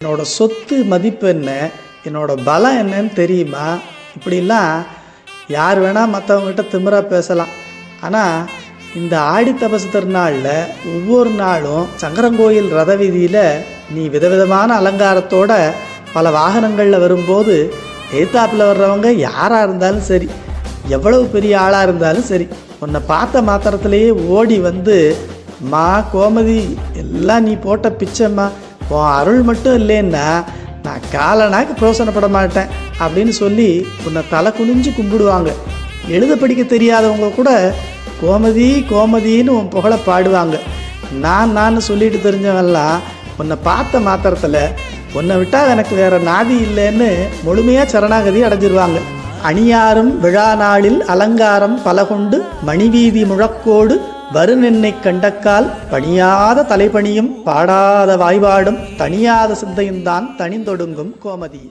என்னோட சொத்து மதிப்பு என்ன, என்னோட பலம் என்னன்னு தெரியுமா? இப்படிலாம் யார் வேணால் மற்றவங்ககிட்ட திமிரா பேசலாம். ஆனால் இந்த ஆடி தபசு திருநாளில் ஒவ்வொரு நாளும் சங்கரங்கோயில் ரத வீதியில் நீ விதவிதமான அலங்காரத்தோட பல வாகனங்களில் வரும்போது எய்த்தாப்பில் வர்றவங்க யாராக இருந்தாலும் சரி, எவ்வளவு பெரிய ஆளாக இருந்தாலும் சரி, உன்னை பார்த்த மாத்திரத்திலேயே ஓடி வந்து, மா கோமதி, எல்லாம் நீ போட்ட பிச்சைம்மா, உன் அருள் மட்டும் இல்லைன்னா நான் காலனாக்கு பிரோசனப்பட மாட்டேன் அப்படின்னு சொல்லி உன்னை தலை குனிஞ்சு கும்பிடுவாங்க. எழுத படிக்க தெரியாதவங்க கூட கோமதி கோமதின்னு உன் புகழை பாடுவாங்க. நான் சொல்லிட்டு தெரிஞ்சவெல்லாம் உன்னை பார்த்த மாத்திரத்தில் உன்னை விட்டால் எனக்கு வேறு நாதி இல்லைன்னு முழுமையாக சரணாகதி அடைஞ்சிருவாங்க. அணியாரும் விழா நாளில் அலங்காரம் பல கொண்டு மணிவீதி முழக்கோடு வருநென்னை கண்டக்கால் பணியாத தலைப்பணியும் பாடாத வாய்பாடும் தனியாத சிந்தையும்தான் தனிந்தொடுங்கும் கோமதி.